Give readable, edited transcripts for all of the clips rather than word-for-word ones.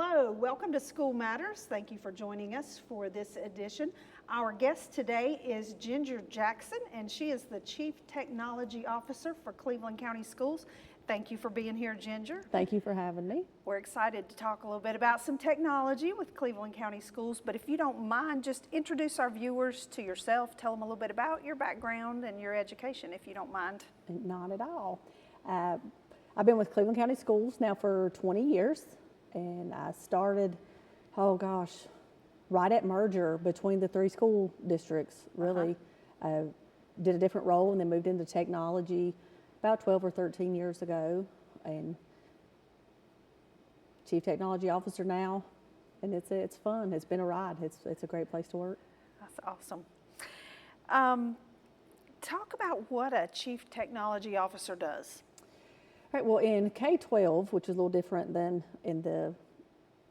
Hello, welcome to School Matters. Thank you for joining us for this edition. Our guest today is Ginger Jackson, and she is the Chief Technology Officer for Cleveland County Schools. Thank you for being here, Ginger. Thank you for having me. We're excited to talk a little bit about some technology with Cleveland County Schools, but if you don't mind, just introduce our viewers to yourself, tell them a little bit about your background and your education, if you don't mind. Not at all. I've been with Cleveland County Schools now for 20 years, and I started, right at merger between the three school districts, really. Did a different role and then moved into technology about 12 or 13 years ago, and Chief Technology Officer now, and it's fun. It's been a ride. It's a great place to work. That's awesome. Talk about what a Chief Technology Officer does. Right, well, in K-12, which is a little different than in the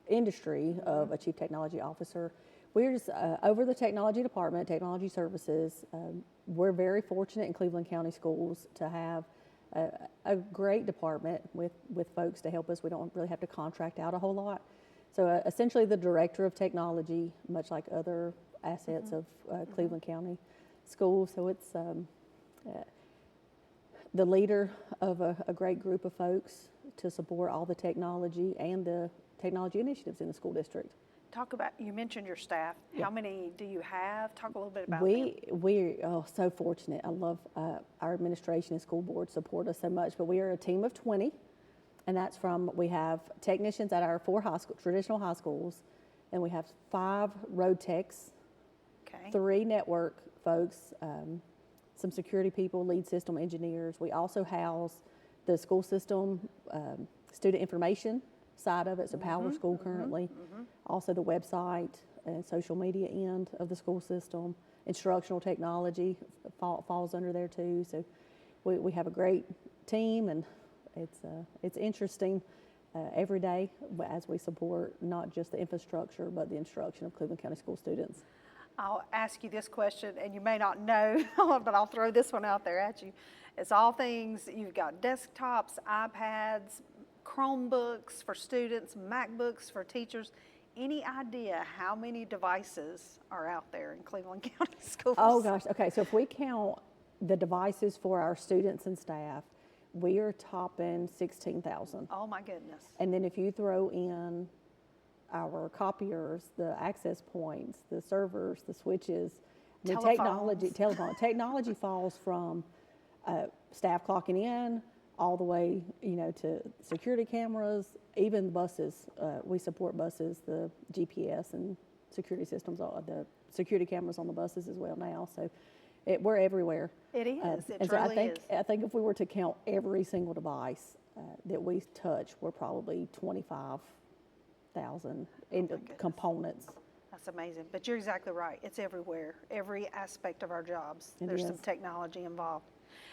industry of a Chief Technology Officer, we're just over the technology department, technology services. We're very fortunate in Cleveland County Schools to have a great department with folks to help us. We don't really have to contract out a whole lot. So essentially the director of technology, much like other assets of Cleveland County Schools. So it's the leader of a great group of folks to support all the technology and the technology initiatives in the school district. Talk about, you mentioned your staff. Yeah. How many do you have? Talk a little bit about them. We're so fortunate. I love our administration and school board support us so much, but we are a team of 20, and that's we have technicians at our 4 traditional high schools, and we have 5 road techs, Okay. 3 network folks, some security people, lead system engineers. We also house the school system student information side of it, so Power School currently. Also the website and social media end of the school system. Instructional technology falls under there too. So we have a great team, and it's interesting every day as we support not just the infrastructure but the instruction of Cleveland County School students. I'll ask you this question, and you may not know, but I'll throw this one out there at you. It's all things, you've got desktops, iPads, Chromebooks for students, MacBooks for teachers. Any idea how many devices are out there in Cleveland County Schools? Oh gosh, okay, so if we count the devices for our students and staff, we are topping 16,000. Oh my goodness. And then if you throw in our copiers, the access points, the servers, the switches, the technology falls from staff clocking in all the way, to security cameras, even buses. We support buses, the GPS and security systems, the security cameras on the buses as well now. So we're everywhere. It is. It and so truly is. I think if we were to count every single device that we touch, we're probably 25,000 components. That's amazing. But you're exactly right. It's everywhere. Every aspect of our jobs. There's some technology involved.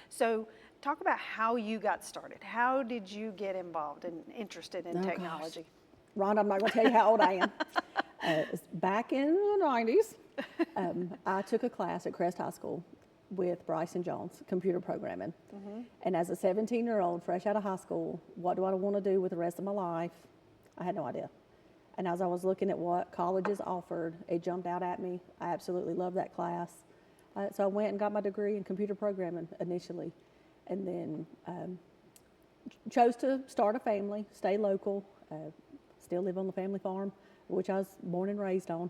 So talk about how you got started. How did you get involved and interested in technology? Rhonda, I'm not going to tell you how old I am. Back in the 90s, I took a class at Crest High School with Bryson Jones, computer programming. And as a 17-year-old, fresh out of high school, what do I want to do with the rest of my life? I had no idea. And as I was looking at what colleges offered, it jumped out at me. I absolutely loved that class. So I went and got my degree in computer programming initially, and then chose to start a family, stay local, still live on the family farm, which I was born and raised on,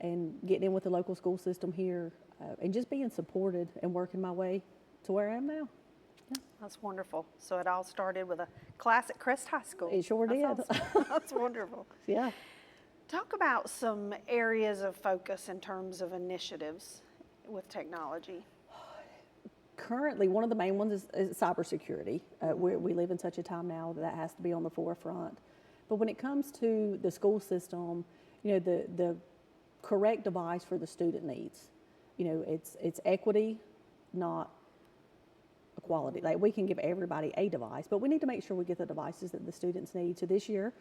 and getting in with the local school system here, and just being supported and working my way to where I am now. Yeah. That's wonderful. So it all started with a class at Crest High School. It sure did. That's wonderful. Yeah. Talk about some areas of focus in terms of initiatives with technology. Currently, one of the main ones is cybersecurity. We live in such a time now that has to be on the forefront. But when it comes to the school system, the correct device for the student needs. It's equity, not equality. Like, we can give everybody a device, but we need to make sure we get the devices that the students need. So this year,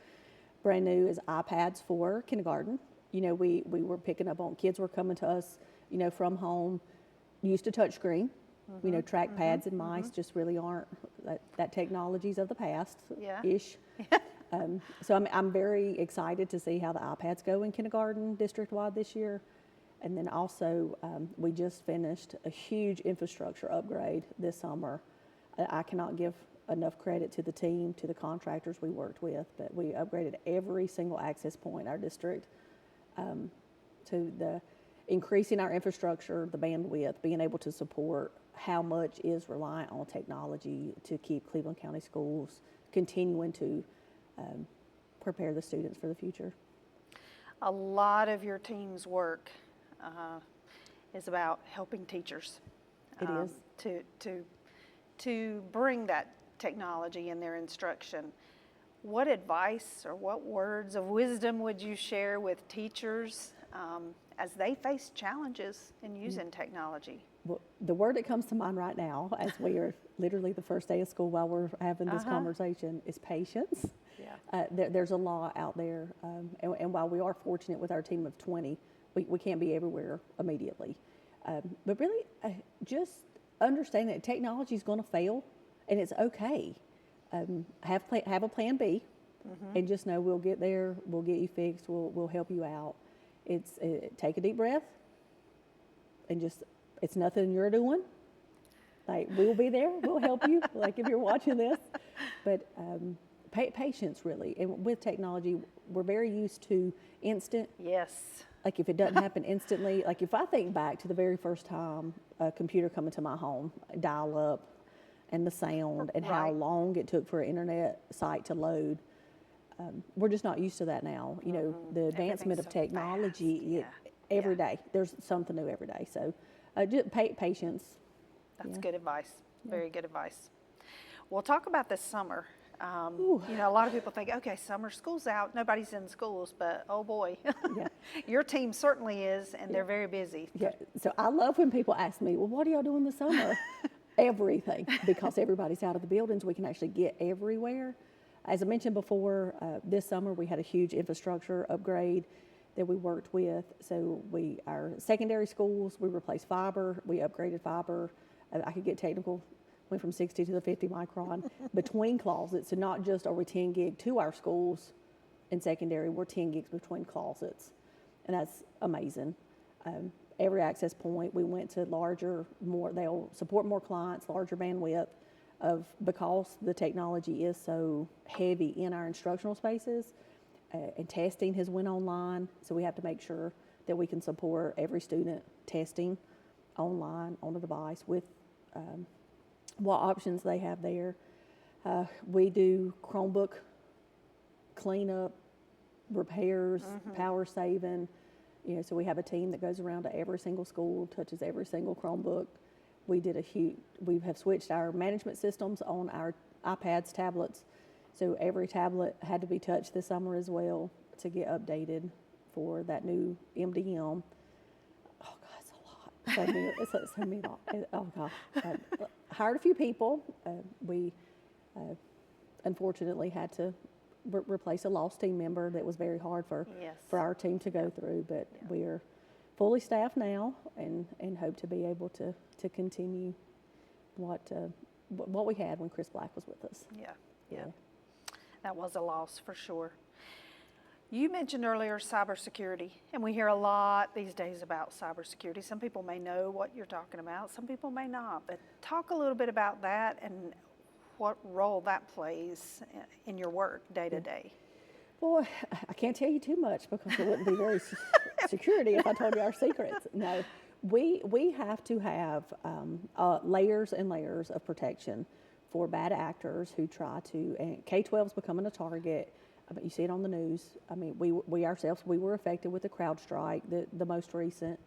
brand new is iPads for kindergarten. We were picking up on, kids were coming to us, from home, used to touch screen. Trackpads and mice just really aren't, that technology's of the past-ish. So I'm very excited to see how the iPads go in kindergarten district-wide this year. And then also, we just finished a huge infrastructure upgrade this summer. I cannot give enough credit to the team, to the contractors we worked with, but we upgraded every single access point in our district to the increasing our infrastructure, the bandwidth, being able to support how much is reliant on technology to keep Cleveland County schools continuing to prepare the students for the future. A lot of your team's work is about helping teachers. It is. To bring that technology in their instruction. What advice or what words of wisdom would you share with teachers as they face challenges in using technology? Well, the word that comes to mind right now, as we are literally the first day of school while we're having this conversation, is patience. Yeah. There's a lot out there, and while we are fortunate with our team of 20, we can't be everywhere immediately. But really, just understand that technology is going to fail, and it's okay. Have a plan B, and just know we'll get there. We'll get you fixed. We'll help you out. Take a deep breath, and just it's nothing you're doing. Like, we'll be there. We'll help you. Like, if you're watching this, but patience really. And with technology, we're very used to instant. Yes. Like, if it doesn't happen instantly, like if I think back to the very first time a computer come into my home, dial up, and the sound, and how long it took for an internet site to load, we're just not used to that now. You know, the advancement of technology, every day, there's something new every day. So just patience. That's good advice. Very good advice. We'll talk about this summer. You know, a lot of people think, okay, summer school's out, nobody's in schools, but oh boy, your team certainly is, and they're very busy. Yeah, so I love when people ask me, well, what do y'all do in the summer? Everything, because everybody's out of the buildings, we can actually get everywhere. As I mentioned before, this summer we had a huge infrastructure upgrade that we worked with. So our secondary schools, we replaced fiber, we upgraded fiber. I could get technical. Went from 60 to the 50 micron between closets. So not just are we 10 gig to our schools in secondary, we're 10 gigs between closets. And that's amazing. Every access point, we went to larger, they'll support more clients, larger bandwidth because the technology is so heavy in our instructional spaces, and testing has went online. So we have to make sure that we can support every student testing online on a device with what options they have there. We do Chromebook cleanup, repairs, power saving. You know, so we have a team that goes around to every single school, touches every single Chromebook. We have switched our management systems on our iPads, tablets. So every tablet had to be touched this summer as well to get updated for that new MDM. Oh God, it's a lot. So many. Oh God. Hired a few people. We unfortunately had to replace a lost team member that was very hard for our team to go through, but we are fully staffed now and hope to be able to continue what we had when Chris Black was with us. Yeah. That was a loss for sure. You mentioned earlier cybersecurity, and we hear a lot these days about cybersecurity. Some people may know what you're talking about, some people may not, but talk a little bit about that and what role that plays in your work day to day. Well, I can't tell you too much because it wouldn't be very security if I told you our secrets. No, we have to have layers and layers of protection for bad actors who try to, and K-12 is becoming a target. I mean, you see it on the news. I mean, we ourselves, we were affected with the CrowdStrike, the most recent.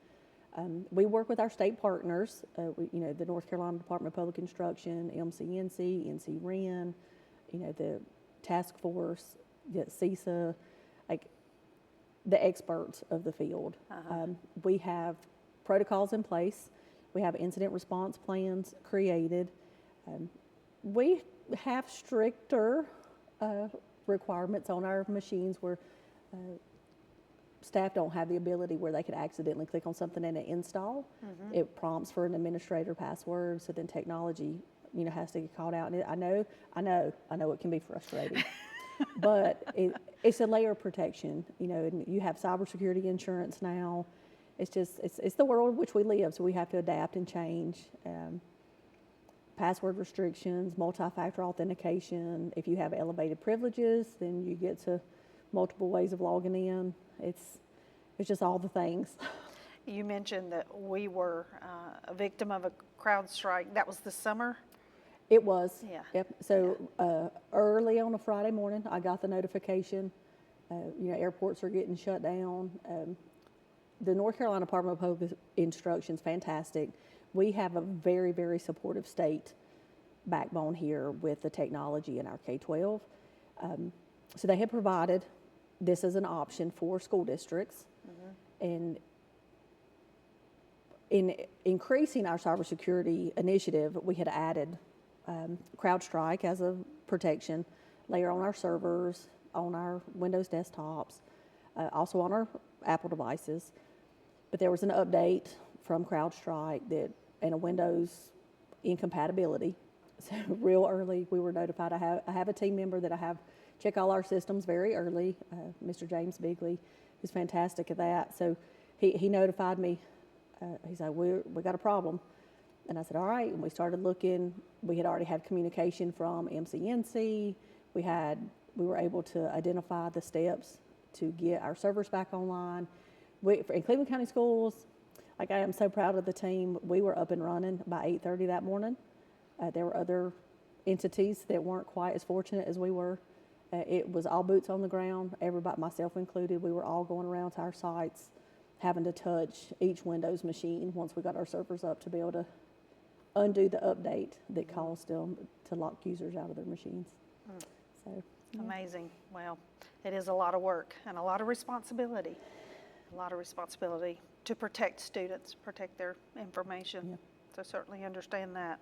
We work with our state partners, the North Carolina Department of Public Instruction, MCNC, NCREN, the task force, the CISA, like the experts of the field. We have protocols in place. We have incident response plans created. We have stricter requirements on our machines where staff don't have the ability where they could accidentally click on something and it install. It prompts for an administrator password, so then technology, has to get called out. And I know it can be frustrating. but it's a layer of protection, you know, and you have cybersecurity insurance now. It's just, it's the world in which we live, so we have to adapt and change. Password restrictions, multi-factor authentication. If you have elevated privileges, then you get to multiple ways of logging in. It's just all the things. You mentioned that we were a victim of a CrowdStrike. That was this summer? It was. Yeah. Yep. So early on a Friday morning, I got the notification. You know, airports are getting shut down. The North Carolina Department of Public Instruction's fantastic. We have a very, very supportive state backbone here with the technology in our K-12. So they have provided this as an option for school districts. And in increasing our cybersecurity initiative, we had added CrowdStrike as a protection layer on our servers, on our Windows desktops, also on our Apple devices. But there was an update from CrowdStrike that, and a Windows incompatibility. So real early, we were notified. I have a team member that I have check all our systems very early, Mr. James Bigley, who's fantastic at that. So he notified me. He said, we got a problem. And I said, all right. And we started looking. We had already had communication from MCNC. We were able to identify the steps to get our servers back online. In Cleveland County Schools, like, I am so proud of the team. We were up and running by 8:30 that morning. There were other entities that weren't quite as fortunate as we were. It was all boots on the ground, everybody, myself included. We were all going around to our sites, having to touch each Windows machine once we got our servers up to be able to undo the update that caused them to lock users out of their machines. So, yeah. Amazing. Well, it is a lot of work and a lot of responsibility. A lot of responsibility to protect students, protect their information. Yeah. So certainly understand that.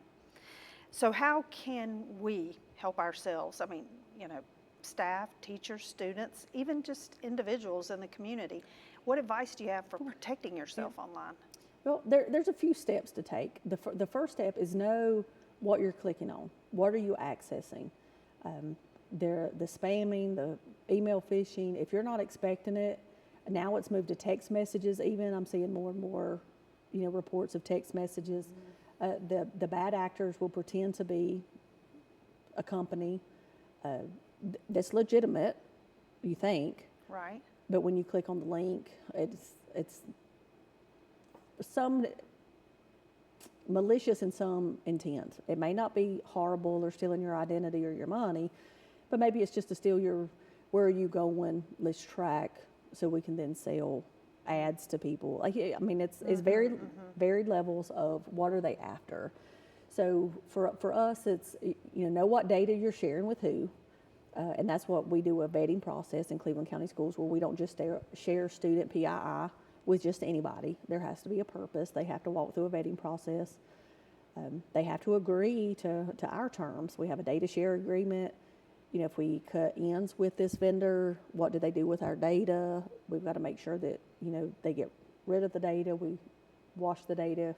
So how can we help ourselves? I mean, you know, staff, teachers, students, even just individuals in the community. What advice do you have for protecting yourself online? Well, there's a few steps to take. The first step is know what you're clicking on. What are you accessing? The spamming, the email phishing, if you're not expecting it, now it's moved to text messages even. I'm seeing more and more, you know, reports of text messages. The bad actors will pretend to be a company that's legitimate, you think. Right. But when you click on the link, it's some malicious in some intent. It may not be horrible or stealing your identity or your money, but maybe it's just to steal your, where are you going, let's track so we can then sell ads to people. Like, I mean, it's very varied levels of what are they after. So for us, it's, you know what data you're sharing with who. And that's what we do, a vetting process in Cleveland County Schools, where we don't just share student PII with just anybody. There has to be a purpose. They have to walk through a vetting process. They have to agree to our terms. We have a data share agreement. You know, if we cut ends with this vendor, what do they do with our data? We've got to make sure that, you know, they get rid of the data. We wash the data.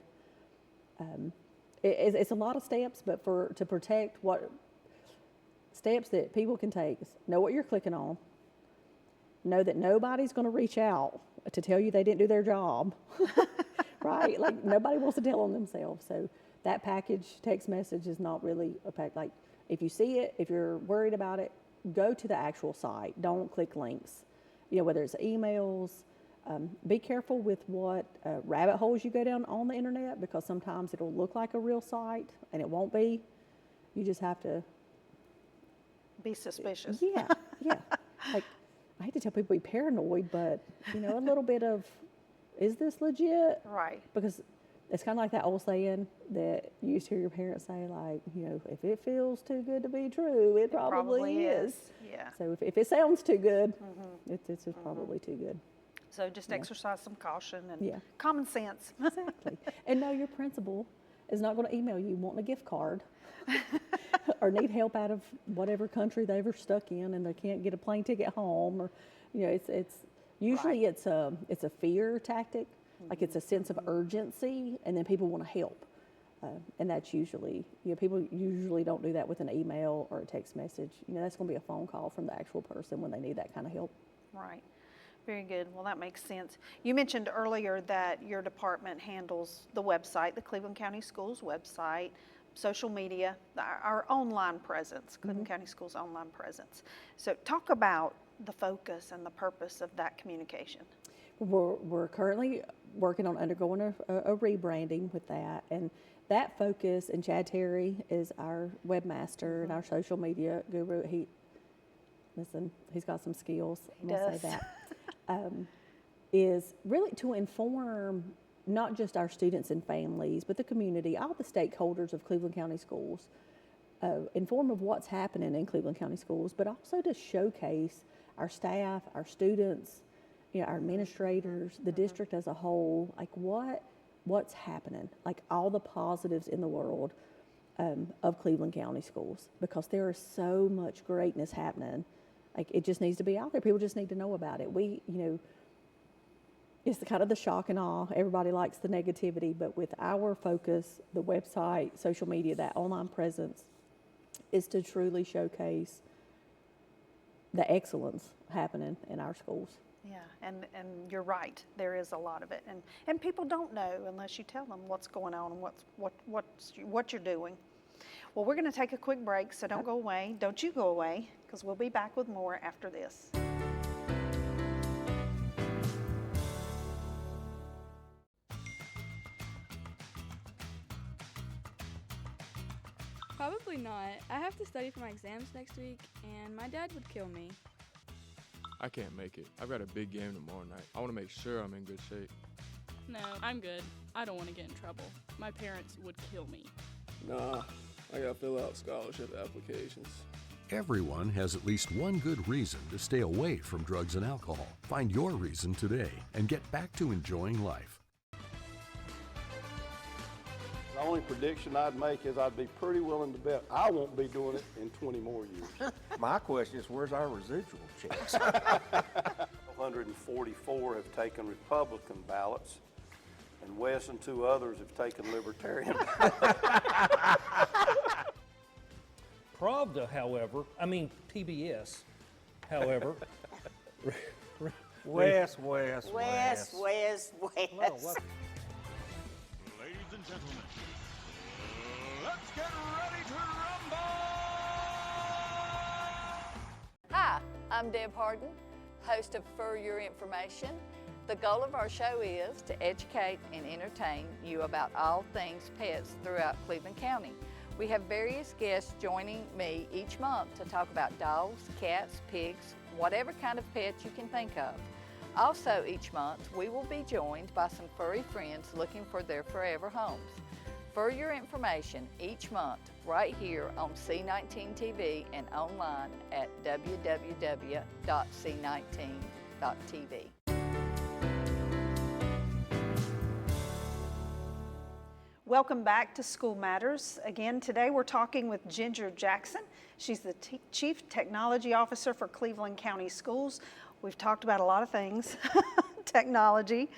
It's a lot of steps, but to protect what steps that people can take, know what you're clicking on, know that nobody's going to reach out to tell you they didn't do their job, right? Like, nobody wants to tell on themselves. So that package text message is not really a pack. Like, if you see it, if you're worried about it, go to the actual site. Don't click links. You know, whether it's emails, be careful with what rabbit holes you go down on the internet, because sometimes it'll look like a real site and it won't be. You just have to be suspicious. Yeah. Like, I hate to tell people be paranoid, but, you know, a little bit of, is this legit? Right. Because it's kind of like that old saying that you used to hear your parents say, like, you know, if it feels too good to be true, it probably is. Yeah. So if it sounds too good, it's probably too good. So just exercise some caution and common sense. Exactly. And know your principal is not going to email you wanting a gift card or need help out of whatever country they were stuck in and they can't get a plane ticket home, or, you know, it's usually it's a fear tactic. Like, it's a sense of urgency, and then people want to help. And that's usually, people usually don't do that with an email or a text message. That's going to be a phone call from the actual person when they need that kind of help. Right. Very good. Well, that makes sense. You mentioned earlier that your department handles the website, the Cleveland County Schools website, social media, our online presence, Cleveland County Schools online presence. So talk about the focus and the purpose of that communication. We're currently working on undergoing a rebranding with that, and that focus, and Chad Terry is our webmaster and our social media guru. He's got some skills, I'm gonna say that. Is really to inform not just our students and families, but the community, all the stakeholders of Cleveland County Schools, inform of what's happening in Cleveland County Schools, but also to showcase our staff, our students, our administrators, the district as a whole, like what's happening, like all the positives in the world of Cleveland County Schools, because there is so much greatness happening. Like, it just needs to be out there. People just need to know about it. It's kind of the shock and awe. Everybody likes the negativity, but with our focus, the website, social media, that online presence, is to truly showcase the excellence happening in our schools. Yeah, and you're right. There is a lot of it, and people don't know unless you tell them what's going on and what you're doing. Well, we're going to take a quick break, so don't go away. Don't you go away, because we'll be back with more after this. Probably not. I have to study for my exams next week, and my dad would kill me. I can't make it. I've got a big game tomorrow night. I want to make sure I'm in good shape. No, I'm good. I don't want to get in trouble. My parents would kill me. Nah, I gotta fill out scholarship applications. Everyone has at least one good reason to stay away from drugs and alcohol. Find your reason today and get back to enjoying life. The only prediction I'd make is I'd be pretty willing to bet I won't be doing it in 20 more years. My question is, where's our residual checks? 144 have taken Republican ballots, and Wes and 2 others have taken Libertarian ballots. Pravda, however, PBS, however. Wes. Well, what? Ladies and gentlemen, let's get ready to rumble! Hi, I'm Deb Harden, host of For Your Information. The goal of our show is to educate and entertain you about all things pets throughout Cleveland County. We have various guests joining me each month to talk about dogs, cats, pigs, whatever kind of pet you can think of. Also each month, we will be joined by some furry friends looking for their forever homes. For Your Information each month, right here on C19 TV and online at www.c19.tv. Welcome back to School Matters. Again, today we're talking with Ginger Jackson. She's the Chief Technology Officer for Cleveland County Schools. We've talked about a lot of things, technology.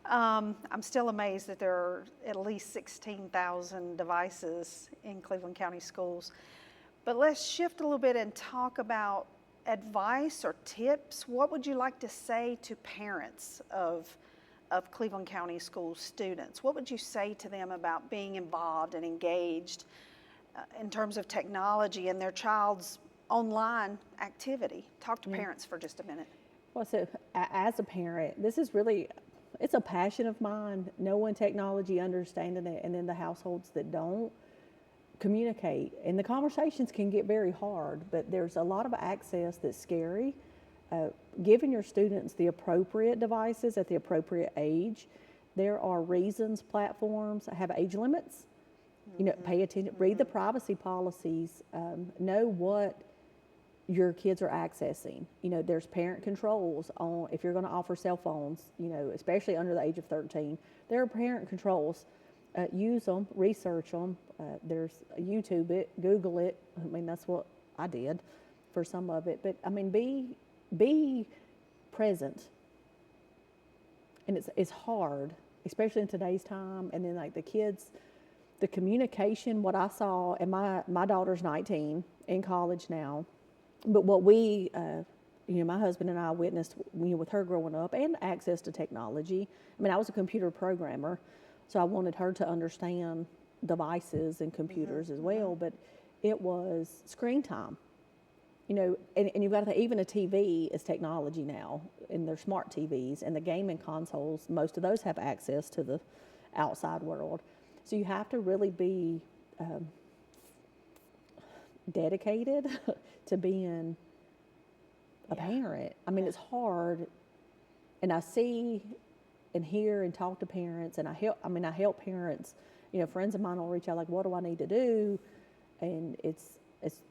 I'm still amazed that there are at least 16,000 devices in Cleveland County Schools. But let's shift a little bit and talk about advice or tips. What would you like to say to parents of Cleveland County School students? What would you say to them about being involved and engaged in terms of technology and their child's online activity? Talk to parents for just a minute. Well, so as a parent, this is really, it's a passion of mine, knowing technology, understanding it, and then the households that don't communicate. And the conversations can get very hard, but there's a lot of access that's scary. Giving your students the appropriate devices at the appropriate age. There are reasons platforms have age limits. Pay attention, read the privacy policies, know what your kids are accessing. There's parent controls on if you're going to offer cell phones, especially under the age of 13. There are parent controls. Use them, research them. There's YouTube it, Google it. That's what I did for some of it. But be present. And it's hard, especially in today's time. And then like the kids, the communication, what I saw, and my daughter's 19, in college now, but what we, my husband and I witnessed, with her growing up and access to technology. I mean, I was a computer programmer, so I wanted her to understand devices and computers as well, but it was screen time. And you've got to think, even a TV is technology now, and they're smart TVs, and the gaming consoles, most of those have access to the outside world. So you have to really be dedicated to being a parent. I mean, it's hard, and I see and hear and talk to parents, and I help parents. Friends of mine will reach out like, what do I need to do? And it's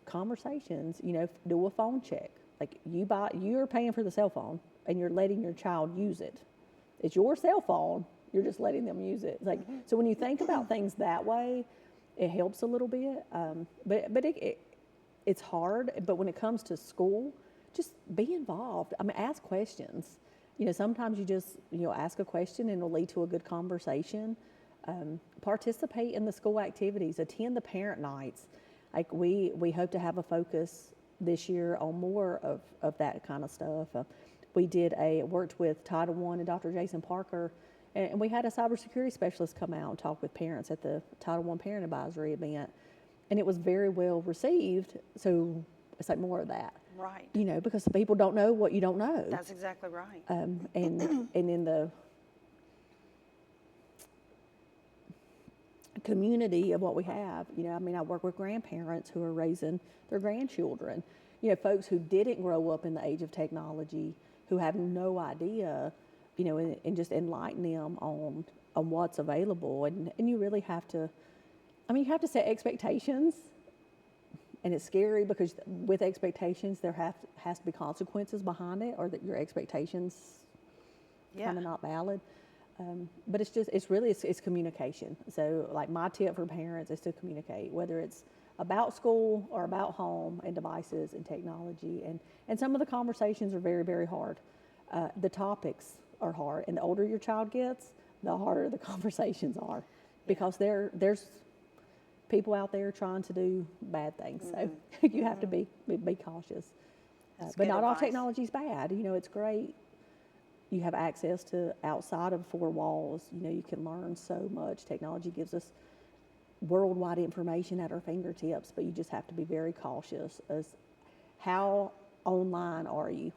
conversations, do a phone check. Like you're paying for the cell phone and you're letting your child use it. It's your cell phone, you're just letting them use it. It's like, so when you think about things that way, it helps a little bit. But it's hard, but when it comes to school, just be involved. I mean, ask questions. Sometimes you just, ask a question and it'll lead to a good conversation. Participate in the school activities, attend the parent nights. Like we hope to have a focus this year on more of that kind of stuff. We worked with Title I and Dr. Jason Parker, and we had a cybersecurity specialist come out and talk with parents at the Title I Parent Advisory event, and it was very well received. So it's like more of that. Right. Because people don't know what you don't know. That's exactly right. And in the community of what we have, I work with grandparents who are raising their grandchildren, folks who didn't grow up in the age of technology, who have no idea, and just enlighten them on what's available. And you really have to, you have to set expectations, and it's scary because with expectations, there has to be consequences behind it, or that your expectations kind of not valid. But it's communication. So like my tip for parents is to communicate, whether it's about school or about home and devices and technology. And some of the conversations are very, very hard. The topics are hard. And the older your child gets, the harder the conversations are, because there's people out there trying to do bad things. So you have to be cautious. But not all technology is bad. It's great. You have access to outside of four walls. You can learn so much. Technology gives us worldwide information at our fingertips, but you just have to be very cautious as how online are you,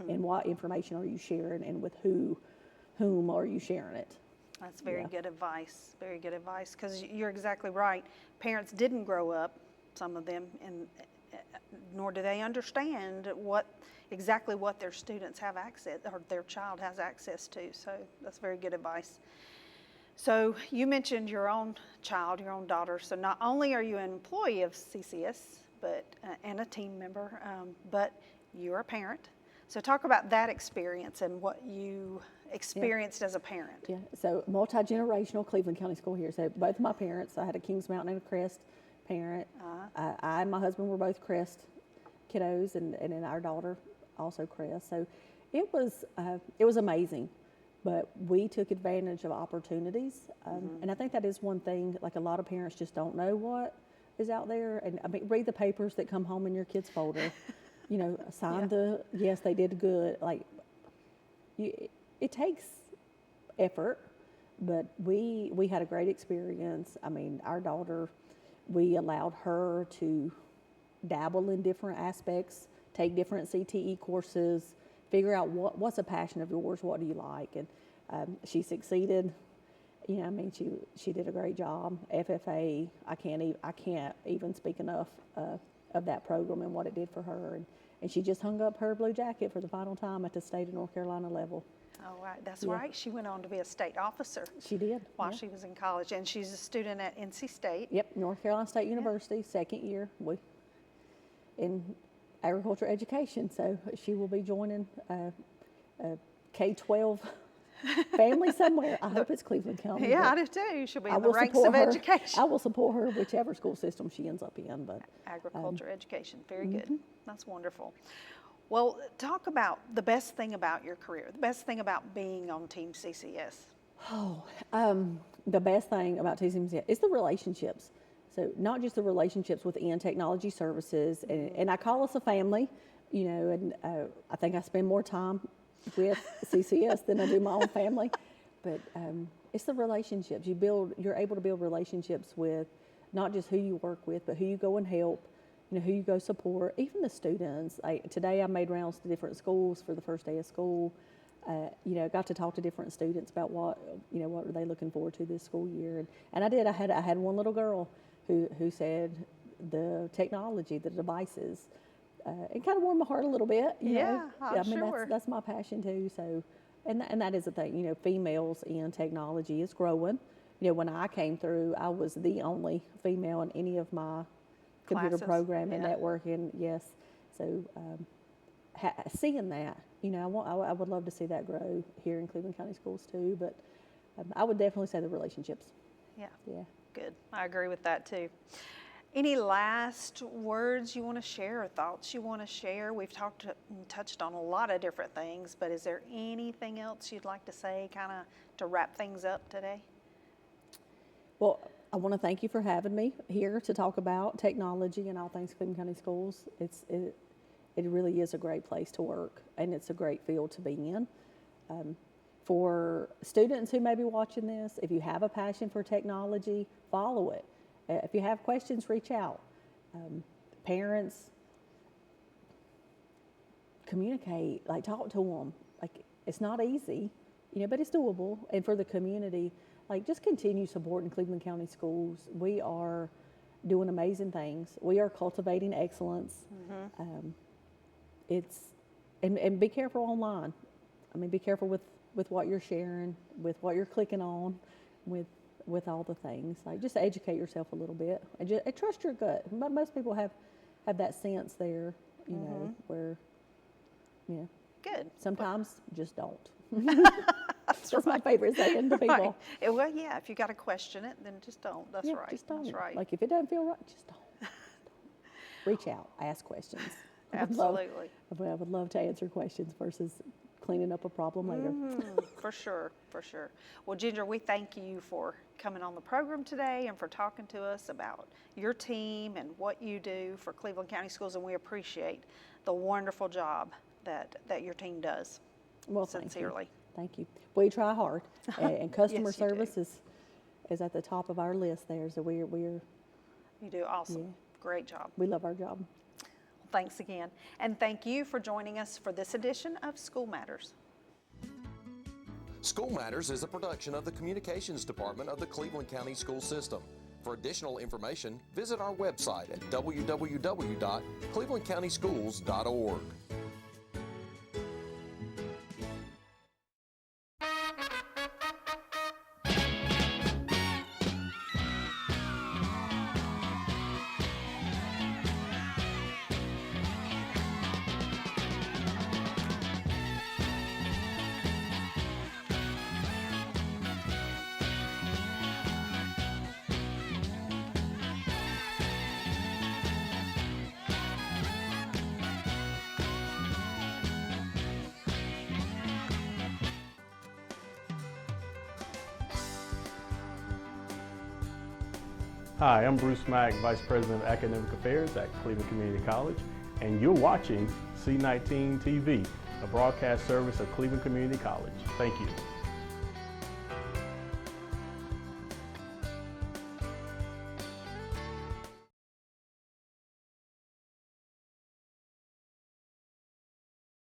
and what information are you sharing, and with whom are you sharing it. That's very good advice. Very good advice, because you're exactly right. Parents didn't grow up, some of them, nor do they understand exactly what their students have access, or their child has access to. So that's very good advice. So you mentioned your own child, your own daughter. So not only are you an employee of CCS, and a team member, but you're a parent. So talk about that experience and what you experienced as a parent. Yeah, so multi-generational Cleveland County School here. So both of my parents, I had a Kings Mountain and a Crest parent. I and my husband were both Crest kiddos, and then our daughter also Crest. So it was amazing, but we took advantage of opportunities. And I think that is one thing, like a lot of parents just don't know what is out there. And read the papers that come home in your kids' folder. Sign yes, they did good. It takes effort, but we had a great experience. Our daughter, we allowed her to dabble in different aspects, take different CTE courses, figure out what's a passion of yours, what do you like, and she succeeded. She did a great job. FFA, I can't even speak enough of that program and what it did for her, and she just hung up her blue jacket for the final time at the state of North Carolina level. Oh, right. That's right. She went on to be a state officer. She did. While she was in college, and she's a student at NC State. Yep, North Carolina State University, second year in agriculture education. So she will be joining a K-12 family somewhere. I hope it's Cleveland County. Yeah, I do too. She'll be in the ranks of education. I will support her whichever school system she ends up in. But agriculture education, very good. That's wonderful. Well, talk about the best thing about your career, the best thing about being on Team CCS. The best thing about TCMC is the relationships. So not just the relationships within technology services, and I call us a family, you know, and I think I spend more time with CCS than I do my own family. But it's the relationships. You're able to build relationships with not just who you work with, but who you go and help, you know, who you go support, even the students. Today I made rounds to different schools for the first day of school. You know, got to talk to different students about what are they looking forward to this school year. And I did. I had one little girl who said the technology, the devices, it kind of warmed my heart a little bit. You know? I'm mean, sure. That's my passion too. So, and that is the thing. You know, females in technology is growing. You know, when I came through, I was the only female in any of my computer Classes, programming, yeah. networking. Yes. So seeing that, you know, I would love to see that grow here in Cleveland County Schools too. But I would definitely say the relationships. Yeah. Yeah. Good. I agree with that too. Any last words you want to share or thoughts you want to share? We've touched on a lot of different things, but is there anything else you'd like to say kind of to wrap things up today? Well, I want to thank you for having me here to talk about technology and all things Cleveland County Schools. It really is a great place to work, and it's a great field to be in. For students who may be watching this, if you have a passion for technology, follow it. If you have questions, reach out. Parents, communicate, like talk to them. Like, it's not easy, you know, but it's doable. And for the community, like, just continue supporting Cleveland County Schools. We are doing amazing things. We are cultivating excellence. And be careful online. I mean, be careful with what you're sharing, with what you're clicking on, with all the things. Like, just educate yourself a little bit and just trust your gut. Most people have that sense there, you know, where, you know. Good. Sometimes just don't. That's my favorite saying to people. Right. Well, yeah, if you got to question it, then just don't. That's right. Just don't. That's right. Like, if it doesn't feel right, just don't. Reach out, ask questions. Absolutely. I would love to answer questions versus cleaning up a problem later. For sure, for sure. Well, Ginger, we thank you for coming on the program today and for talking to us about your team and what you do for Cleveland County Schools, and we appreciate the wonderful job that your team does. Well, sincerely. Thank you. We try hard, and customer Yes, you do. service is at the top of our list there. So we're You do awesome. Yeah. Great job. we love our job. Thanks again. And thank you for joining us for this edition of School Matters. School Matters is a production of the Communications Department of the Cleveland County School System. For additional information, visit our website at www.clevelandcountyschools.org. Hi, I'm Bruce Mack, Vice President of Academic Affairs at Cleveland Community College, and you're watching C19 TV, a broadcast service of Cleveland Community College. Thank you.